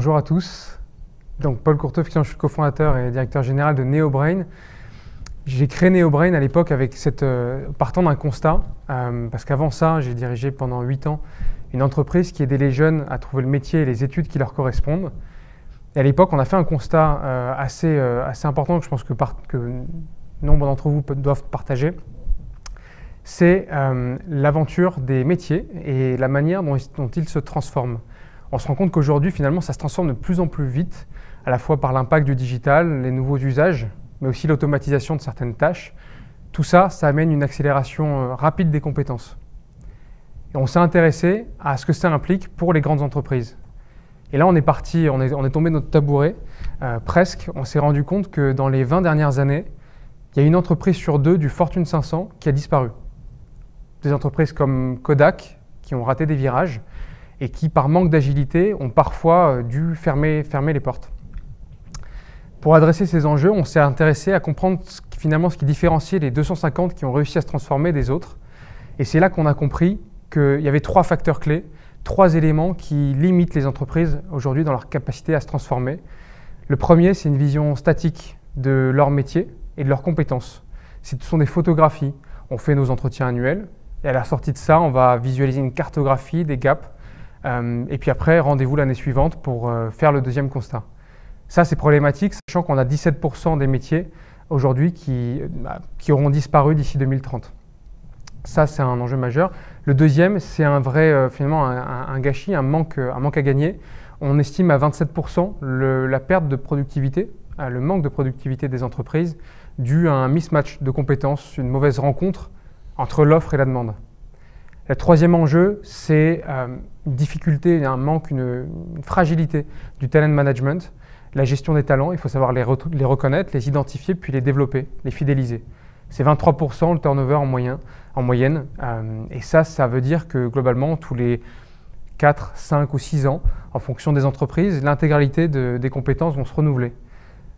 Bonjour à tous. Donc Paul Courteau, je suis cofondateur et directeur général de NeoBrain. J'ai créé NeoBrain à l'époque avec partant d'un constat, parce qu'avant ça, j'ai dirigé pendant 8 ans une entreprise qui aidait les jeunes à trouver le métier et les études qui leur correspondent. Et à l'époque, on a fait un constat assez important que je pense que nombre d'entre vous doivent partager. C'est l'aventure des métiers et la manière dont ils se transforment. On se rend compte qu'aujourd'hui, finalement, ça se transforme de plus en plus vite, à la fois par l'impact du digital, les nouveaux usages, mais aussi l'automatisation de certaines tâches. Tout ça, ça amène une accélération rapide des compétences. Et on s'est intéressé à ce que ça implique pour les grandes entreprises. Et là, on est parti, on est tombé de notre tabouret, presque. On s'est rendu compte que dans les 20 dernières années, il y a une entreprise sur 2 du Fortune 500 qui a disparu. Des entreprises comme Kodak, qui ont raté des virages, et qui, par manque d'agilité, ont parfois dû fermer les portes. Pour adresser ces enjeux, on s'est intéressé à comprendre finalement ce qui différenciait les 250 qui ont réussi à se transformer des autres. Et c'est là qu'on a compris qu'il y avait 3 facteurs clés, 3 éléments qui limitent les entreprises aujourd'hui dans leur capacité à se transformer. Le premier, c'est une vision statique de leur métier et de leurs compétences. Ce sont des photographies. On fait nos entretiens annuels et à la sortie de ça, on va visualiser une cartographie des gaps. Et puis après, rendez-vous l'année suivante pour faire le deuxième constat. Ça, c'est problématique, sachant qu'on a 17% des métiers aujourd'hui qui auront disparu d'ici 2030. Ça, c'est un enjeu majeur. Le deuxième, c'est un vrai, finalement, un gâchis, un manque à gagner. On estime à 27% la perte de productivité, le manque de productivité des entreprises, dû à un mismatch de compétences, une mauvaise rencontre entre l'offre et la demande. Le troisième enjeu, c'est une difficulté, un manque, une fragilité du talent management, la gestion des talents. Il faut savoir les reconnaître, les identifier, puis les développer, les fidéliser. C'est 23% le turnover en moyenne. Et ça veut dire que globalement, tous les 4, 5 ou 6 ans, en fonction des entreprises, l'intégralité des compétences vont se renouveler.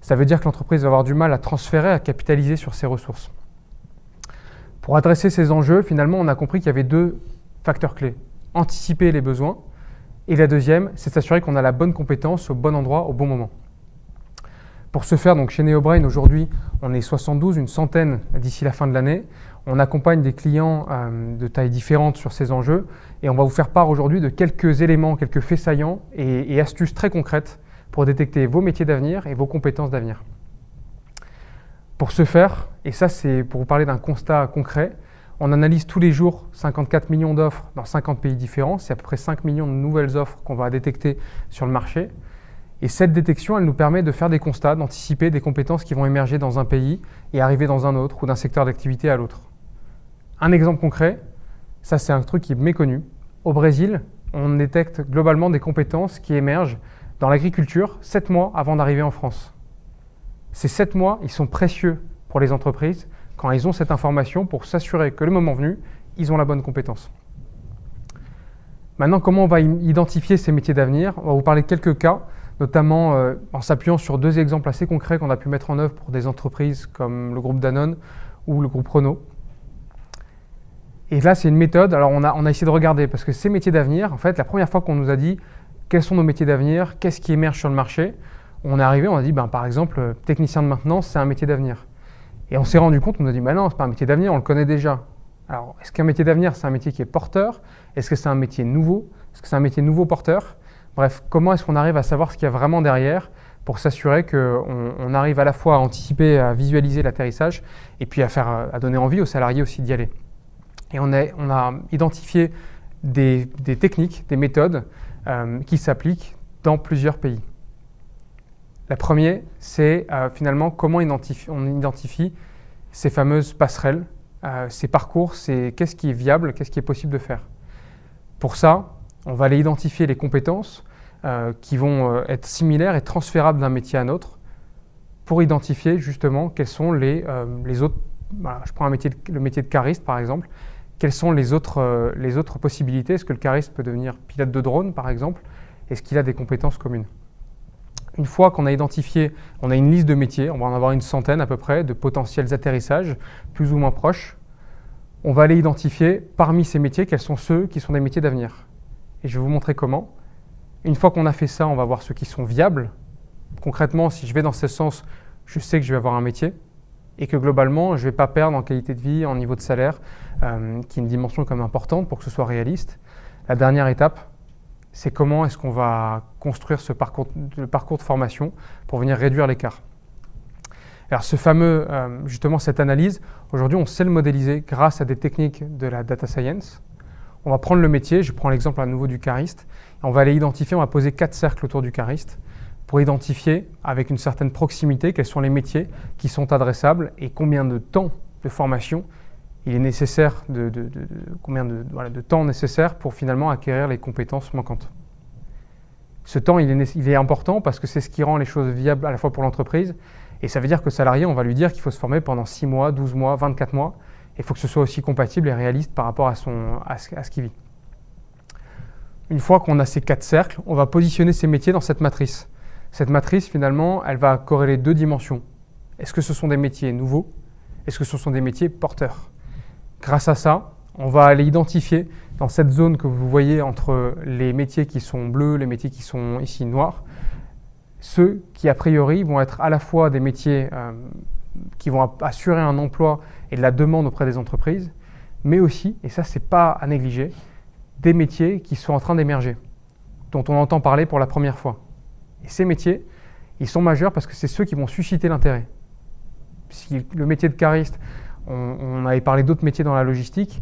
Ça veut dire que l'entreprise va avoir du mal à transférer, à capitaliser sur ses ressources. Pour adresser ces enjeux, finalement, on a compris qu'il y avait 2 facteurs clés. Anticiper les besoins. Et la deuxième, c'est s'assurer qu'on a la bonne compétence au bon endroit, au bon moment. Pour ce faire, donc chez NeoBrain, aujourd'hui, on est 72, une centaine d'ici la fin de l'année. On accompagne des clients de tailles différentes sur ces enjeux. Et on va vous faire part aujourd'hui de quelques éléments, quelques faits saillants et astuces très concrètes pour détecter vos métiers d'avenir et vos compétences d'avenir. Pour ce faire, et ça c'est pour vous parler d'un constat concret, on analyse tous les jours 54 millions d'offres dans 50 pays différents. C'est à peu près 5 millions de nouvelles offres qu'on va détecter sur le marché. Et cette détection, elle nous permet de faire des constats, d'anticiper des compétences qui vont émerger dans un pays et arriver dans un autre ou d'un secteur d'activité à l'autre. Un exemple concret, ça c'est un truc qui est méconnu. Au Brésil, on détecte globalement des compétences qui émergent dans l'agriculture 7 mois avant d'arriver en France. Ces 7 mois, ils sont précieux pour les entreprises quand ils ont cette information pour s'assurer que le moment venu, ils ont la bonne compétence. Maintenant, comment on va identifier ces métiers d'avenir? On va vous parler de quelques cas, notamment en s'appuyant sur 2 exemples assez concrets qu'on a pu mettre en œuvre pour des entreprises comme le groupe Danone ou le groupe Renault. Et là, c'est une méthode. Alors, on a essayé de regarder parce que ces métiers d'avenir, en fait, la première fois qu'on nous a dit quels sont nos métiers d'avenir, qu'est-ce qui émerge sur le marché, on est arrivé, on a dit, par exemple, technicien de maintenance, c'est un métier d'avenir. Et on s'est rendu compte, on a dit, non, c'est pas un métier d'avenir, on le connaît déjà. Alors, est-ce qu'un métier d'avenir, c'est un métier qui est porteur? Est-ce que c'est un métier nouveau? Est-ce que c'est un métier nouveau porteur? Bref, comment est-ce qu'on arrive à savoir ce qu'il y a vraiment derrière pour s'assurer qu'on arrive à la fois à anticiper, à visualiser l'atterrissage et puis à donner envie aux salariés aussi d'y aller. Et on a identifié des techniques, des méthodes qui s'appliquent dans plusieurs pays. La première, c'est finalement comment on identifie ces fameuses passerelles, ces parcours, qu'est-ce qui est viable, qu'est-ce qui est possible de faire. Pour ça, on va aller identifier les compétences qui vont être similaires et transférables d'un métier à un autre pour identifier justement quels sont les autres. Voilà, je prends le métier de cariste par exemple. Quelles sont les autres possibilités? Est-ce que le cariste peut devenir pilote de drone par exemple? Est-ce qu'il a des compétences communes? Une fois qu'on a identifié, on a une liste de métiers, on va en avoir une centaine à peu près, de potentiels atterrissages, plus ou moins proches. On va aller identifier parmi ces métiers quels sont ceux qui sont des métiers d'avenir. Et je vais vous montrer comment. Une fois qu'on a fait ça, on va voir ceux qui sont viables. Concrètement, si je vais dans ce sens, je sais que je vais avoir un métier et que globalement, je ne vais pas perdre en qualité de vie, en niveau de salaire, qui est une dimension quand même importante pour que ce soit réaliste. La dernière étape, c'est comment est-ce qu'on va construire le parcours de formation pour venir réduire l'écart. Alors ce fameux, justement cette analyse, aujourd'hui on sait le modéliser grâce à des techniques de la data science. On va prendre le métier, je prends l'exemple à nouveau du cariste, et on va aller identifier, on va poser 4 cercles autour du cariste pour identifier avec une certaine proximité quels sont les métiers qui sont adressables et combien de temps de formation il est nécessaire, combien de temps nécessaire pour finalement acquérir les compétences manquantes. Ce temps, il est important parce que c'est ce qui rend les choses viables à la fois pour l'entreprise et ça veut dire que le salarié, on va lui dire qu'il faut se former pendant 6 mois, 12 mois, 24 mois et il faut que ce soit aussi compatible et réaliste par rapport à ce qu'il vit. Une fois qu'on a ces 4 cercles, on va positionner ces métiers dans cette matrice. Cette matrice, finalement, elle va corréler 2 dimensions. Est-ce que ce sont des métiers nouveaux? Est-ce que ce sont des métiers porteurs? Grâce à ça, on va aller identifier dans cette zone que vous voyez entre les métiers qui sont bleus, les métiers qui sont ici noirs, ceux qui a priori vont être à la fois des métiers qui vont assurer un emploi et de la demande auprès des entreprises, mais aussi, et ça c'est pas à négliger, des métiers qui sont en train d'émerger, dont on entend parler pour la première fois. Et ces métiers, ils sont majeurs parce que c'est ceux qui vont susciter l'intérêt. Si le métier de cariste, on avait parlé d'autres métiers dans la logistique,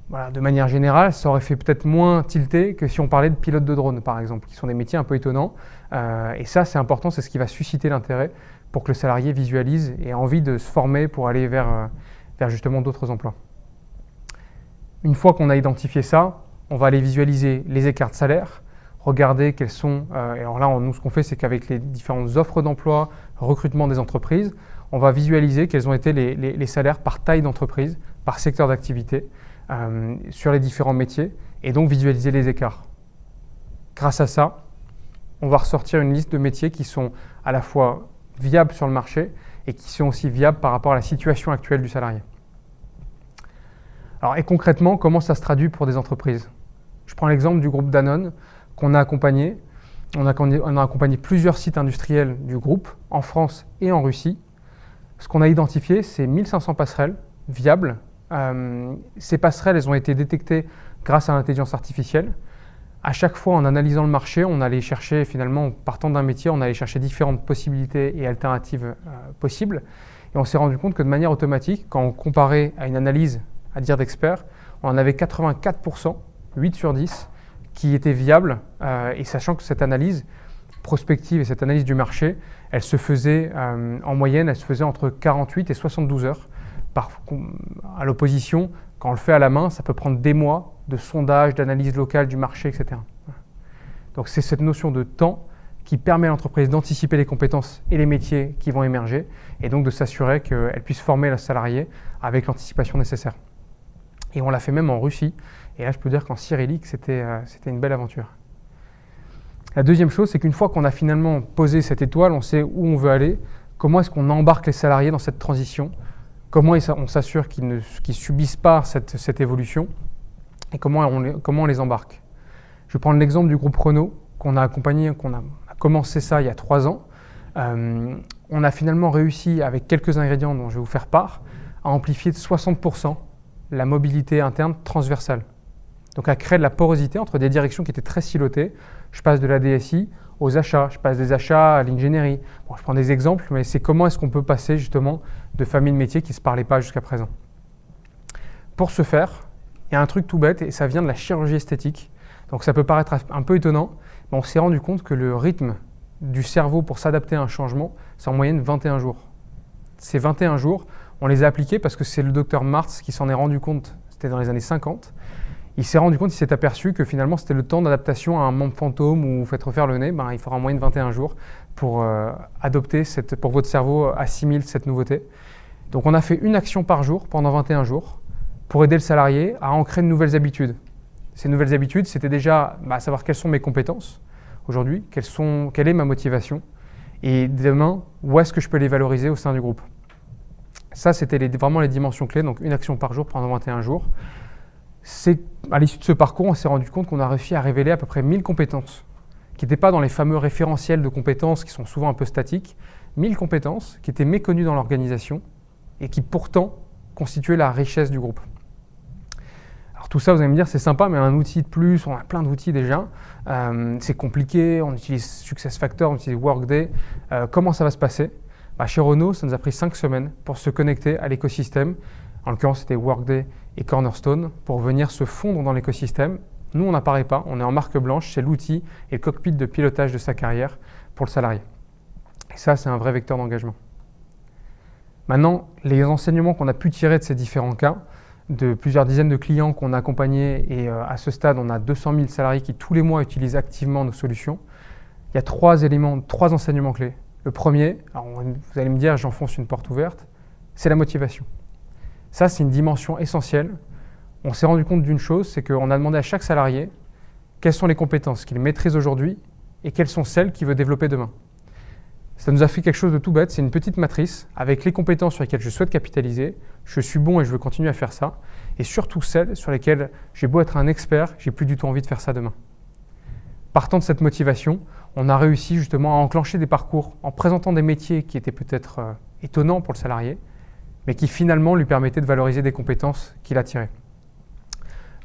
voilà, de manière générale, ça aurait fait peut-être moins tilter que si on parlait de pilote de drone, par exemple, qui sont des métiers un peu étonnants. Et ça, c'est important, c'est ce qui va susciter l'intérêt pour que le salarié visualise et ait envie de se former pour aller vers justement d'autres emplois. Une fois qu'on a identifié ça, on va aller visualiser les écarts de salaire, regarder quels sont… et alors là, nous, ce qu'on fait, c'est qu'avec les différentes offres d'emploi, recrutement des entreprises, on va visualiser quels ont été les salaires par taille d'entreprise, par secteur d'activité, sur les différents métiers, et donc visualiser les écarts. Grâce à ça, on va ressortir une liste de métiers qui sont à la fois viables sur le marché et qui sont aussi viables par rapport à la situation actuelle du salarié. Alors, et concrètement, comment ça se traduit pour des entreprises? Je prends l'exemple du groupe Danone qu'on a accompagné. On a accompagné plusieurs sites industriels du groupe, en France et en Russie. Ce qu'on a identifié, c'est 1500 passerelles viables. Ces passerelles, elles ont été détectées grâce à l'intelligence artificielle. À chaque fois, en analysant le marché, on allait chercher, finalement, partant d'un métier, on allait chercher différentes possibilités et alternatives possibles. Et on s'est rendu compte que de manière automatique, quand on comparait à une analyse à dire d'experts, on en avait 84%, 8 sur 10, qui étaient viables. Et sachant que cette analyse prospective et cette analyse du marché, elle se faisait en moyenne, elle se faisait entre 48 et 72 heures. À l'opposition, quand on le fait à la main, ça peut prendre des mois de sondage, d'analyse locale du marché, etc. Donc c'est cette notion de temps qui permet à l'entreprise d'anticiper les compétences et les métiers qui vont émerger et donc de s'assurer qu'elle puisse former le salarié avec l'anticipation nécessaire. Et on l'a fait même en Russie. Et là, je peux dire qu'en Cyrillique, c'était une belle aventure. La deuxième chose, c'est qu'une fois qu'on a finalement posé cette étoile, on sait où on veut aller, comment est-ce qu'on embarque les salariés dans cette transition, comment on s'assure qu'ils ne subissent pas cette évolution et comment on les embarque. Je vais prendre l'exemple du groupe Renault qu'on a accompagné, qu'on a commencé ça il y a 3 ans. On a finalement réussi, avec quelques ingrédients dont je vais vous faire part, à amplifier de 60% la mobilité interne transversale. Donc à créer de la porosité entre des directions qui étaient très silotées. Je passe de la DSI aux achats, je passe des achats à l'ingénierie. Bon, je prends des exemples, mais c'est comment est-ce qu'on peut passer justement de familles de métiers qui ne se parlaient pas jusqu'à présent. Pour ce faire, il y a un truc tout bête et ça vient de la chirurgie esthétique. Donc ça peut paraître un peu étonnant, mais on s'est rendu compte que le rythme du cerveau pour s'adapter à un changement, c'est en moyenne 21 jours. Ces 21 jours, on les a appliqués parce que c'est le docteur Martz qui s'en est rendu compte, c'était dans les années 50. Il s'est rendu compte, il s'est aperçu que finalement c'était le temps d'adaptation à un membre fantôme ou vous faites refaire le nez, il faudra en moyenne 21 jours pour adopter, pour votre cerveau assimile cette nouveauté. Donc on a fait une action par jour pendant 21 jours pour aider le salarié à ancrer de nouvelles habitudes. Ces nouvelles habitudes, c'était déjà savoir quelles sont mes compétences aujourd'hui, quelle est ma motivation et demain, où est-ce que je peux les valoriser au sein du groupe. Ça, c'était vraiment les dimensions clés, donc une action par jour pendant 21 jours. À l'issue de ce parcours, on s'est rendu compte qu'on a réussi à révéler à peu près 1000 compétences qui n'étaient pas dans les fameux référentiels de compétences qui sont souvent un peu statiques, 1000 compétences qui étaient méconnues dans l'organisation et qui pourtant constituaient la richesse du groupe. Alors tout ça, vous allez me dire, c'est sympa, mais un outil de plus, on a plein d'outils déjà, c'est compliqué, on utilise SuccessFactors, on utilise Workday. Comment ça va se passer? Chez Renault, ça nous a pris 5 semaines pour se connecter à l'écosystème. En l'occurrence, c'était Workday et Cornerstone pour venir se fondre dans l'écosystème. Nous, on n'apparaît pas, on est en marque blanche, c'est l'outil et le cockpit de pilotage de sa carrière pour le salarié. Et ça, c'est un vrai vecteur d'engagement. Maintenant, les enseignements qu'on a pu tirer de ces différents cas, de plusieurs dizaines de clients qu'on a accompagnés, et à ce stade, on a 200 000 salariés qui tous les mois utilisent activement nos solutions, il y a 3 enseignements clés. Le premier, alors vous allez me dire, j'enfonce une porte ouverte, c'est la motivation. Ça, c'est une dimension essentielle. On s'est rendu compte d'une chose, c'est qu'on a demandé à chaque salarié quelles sont les compétences qu'il maîtrise aujourd'hui et quelles sont celles qu'il veut développer demain. Ça nous a fait quelque chose de tout bête, c'est une petite matrice avec les compétences sur lesquelles je souhaite capitaliser, je suis bon et je veux continuer à faire ça, et surtout celles sur lesquelles j'ai beau être un expert, j'ai plus du tout envie de faire ça demain. Partant de cette motivation, on a réussi justement à enclencher des parcours en présentant des métiers qui étaient peut-être étonnants pour le salarié, mais qui finalement lui permettaient de valoriser des compétences qu'il attirait.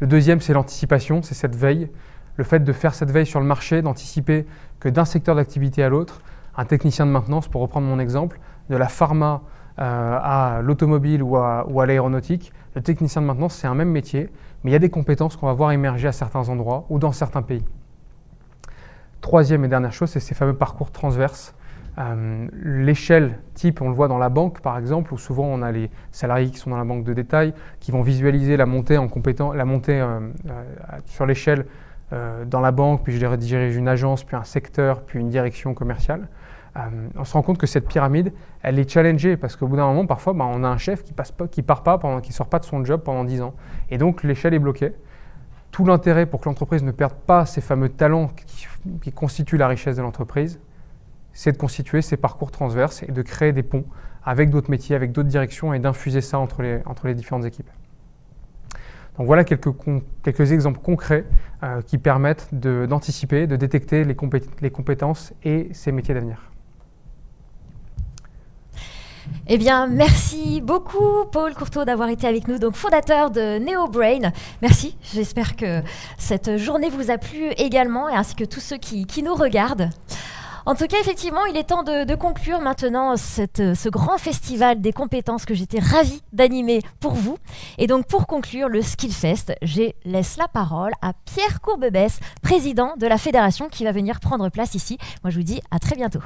Le deuxième, c'est l'anticipation, c'est cette veille, le fait de faire cette veille sur le marché, d'anticiper que d'un secteur d'activité à l'autre, un technicien de maintenance, pour reprendre mon exemple, de la pharma à l'automobile ou à l'aéronautique, le technicien de maintenance, c'est un même métier, mais il y a des compétences qu'on va voir émerger à certains endroits ou dans certains pays. Troisième et dernière chose, c'est ces fameux parcours transverses. L'échelle type, on le voit dans la banque par exemple, où souvent on a les salariés qui sont dans la banque de détail, qui vont visualiser la montée en sur l'échelle dans la banque, puis je dirige une agence, puis un secteur, puis une direction commerciale. On se rend compte que cette pyramide, elle est challengée parce qu'au bout d'un moment, parfois, on a un chef qui ne sort pas de son job pendant 10 ans. Et donc, l'échelle est bloquée. Tout l'intérêt pour que l'entreprise ne perde pas ces fameux talents qui constituent la richesse de l'entreprise, c'est de constituer ces parcours transverses et de créer des ponts avec d'autres métiers, avec d'autres directions et d'infuser ça entre les différentes équipes. Donc voilà quelques exemples concrets qui permettent d'anticiper, de détecter les compétences et ces métiers d'avenir. Eh bien, merci beaucoup, Paul Courteau, d'avoir été avec nous, donc fondateur de NeoBrain. Merci, j'espère que cette journée vous a plu également, ainsi que tous ceux qui nous regardent. En tout cas, effectivement, il est temps de conclure maintenant ce grand festival des compétences que j'étais ravie d'animer pour vous. Et donc, pour conclure le Skillfest, je laisse la parole à Pierre Courbebesse, président de la fédération, qui va venir prendre place ici. Moi, je vous dis à très bientôt.